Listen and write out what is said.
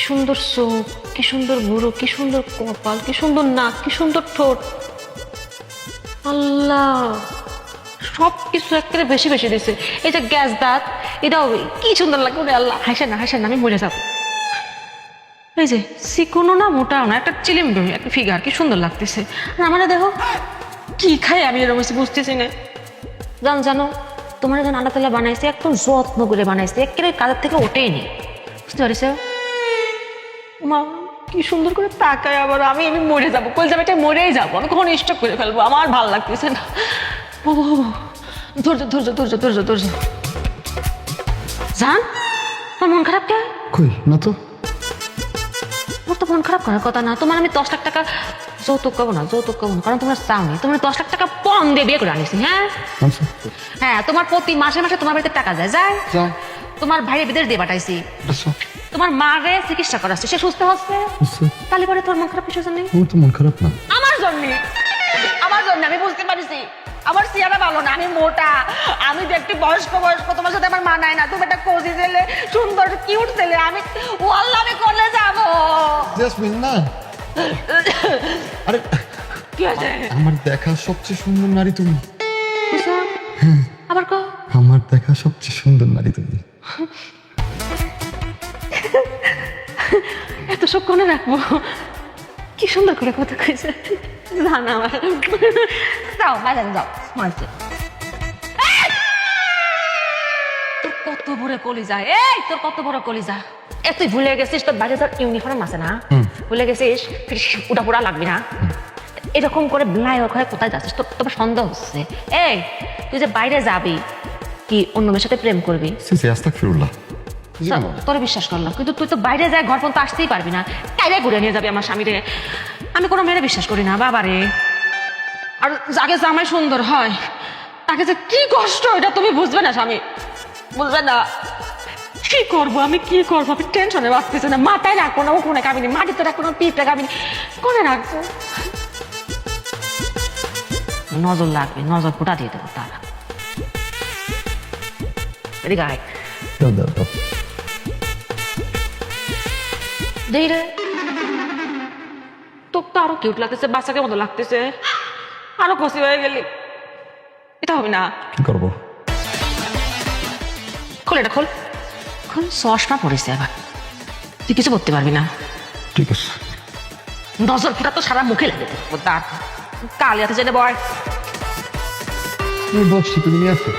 সুন্দর চোখ, কি সুন্দর বুড়ো, কি সুন্দর কপাল, কি সুন্দর নাক, কি সুন্দর ঠোঁট। আল্লাহ, সব কিছু একেবারে বেশি বেশি দিছে। এই যে গ্যাস দাঁত, এটাও কি সুন্দর লাগে। ওরে আল্লাহ, হাসেন না হাসেন না, আমি মরে যাবো। এই যে চিকনো না মোটাও না, একটা চিলিম একটা ফিগার, কি সুন্দর লাগতেছে। আর আমার দেখো কি খাই আমি এরকম বুঝতেছি না। জানো তোমার যখন আল্লাহ তাআলা বানাইছে একদম যত্ন করে বানাইছে, একেবারে কাজের থেকে ওঠেই নি, বুঝতে পারিস? মা কি সুন্দর করে তাকায়, আবার আমি আমি মরে যাবো, কল যাবে, মরেই যাবো আমি, কখন স্টক করে ফেলবো, আমার ভালো লাগতেছে না। ও ধৈর্য ধৈর্য ধৈর্য ধৈর্য ধৈর্য। জান, তোমার মন খারাপ কে? কই না তো। ওর তো মন খারাপ করার কথা না। তোমার আমি 10 লাখ টাকা যৌতুক করবো না, যৌতুক করবো না, কারণ তোমরা চাওনি। তোমার 10 লাখ টাকা পণ দিয়ে বিয়ে করে আনিছি। হ্যাঁ হ্যাঁ, তোমার প্রতি মাসে মাসে তোমার বাড়িতে টাকা যায় যায়। তোমার ভাইরে বিদেশ দিয়ে পাঠাইছি। তোমার মারে চিকিৎসা করাচ্ছি, সে সুস্থ হচ্ছে। তাহলে পরে তোর মন খারাপ কিছু জন্য? আমার তো মন খারাপ না। আমার জন্য, আমার জন্য। আমি বুঝতে পারছি আমার চেহারা ভালো না, আমি মোটা, আমি দেখতে বয়স্ক বয়স্ক, তোমার সাথে আমার মানায় না। তুমি একটা কোজি ছেলে, সুন্দর কিউট ছেলে, আমি ও আল্লাহ, আমি করলে যাবো। জেসমিন না, আরে কি হয়েছে? আমার দেখা সবচেয়ে সুন্দর নারী তুমি। আবার কো। আমার দেখা সবচেয়ে সুন্দর নারী তুমি। এত সব কোনে রাখবো? কি সুন্দর করে কথা কইছে। না না, আমার যাও বাজারে যাও, মারছে। তোর কত বড় কলিজা, এই তোর কত বড় কলিজা। তুই ভুলে গেছিস তোর বাইরে তোর ইউনিফর্ম আছে না? ভুলে গেছিস, উড়া পুরা লাগবি না। এরকম করে ব্লাইক হয়ে কোথায় যাচ্ছিস? তোর তোমার সন্দেহ হচ্ছে। এই তুই যে বাইরে যাবি, কি অন্য মেয়ের সাথে প্রেম করবি? আস্তাগফিরুল্লাহ। তোরে বিশ্বাস করলাম, কিন্তু তুই তো বাইরে যায় ঘর পর্যন্ত আসতেই পারবি না, কাইরে ঘুরে নিয়ে যাবি আমার স্বামীরে। আমি কোনো মেয়েরে বিশ্বাস করি না বাবারে। আর যাকে জামাই সুন্দর হয় তাকে যে কি কষ্ট, এটা তুমি বুঝবে না স্বামী, বুঝবে না। কি করবো আমি, কি করবো আমি টেনশনে বাঁচতেছে না। মাথায় রাখবো না, ওখানে কামিনি, মাটিতে রাখবো না, পিঠটা কামিনি, কোনে রাখবো? নজর লাগবে, নজর ফোটা দিয়ে দেবো তারা। গায়ে দেই রে, তোর তো আরো কিউট লাগতেছে, বাচ্চাকে মতো লাগতেছে, আরো খুশি হয়ে গেলি। এটা হবে না। কি করবো? খোল এটা, খোল খোল। চশমা পড়েছে আবার, তুই কিছু করতে পারবি না। ঠিক আছে। নজর ফোটা তো সারা মুখে লাগে, কালিয়াতে জেনে বয়। বসছি, তুমি নিয়ে আসো।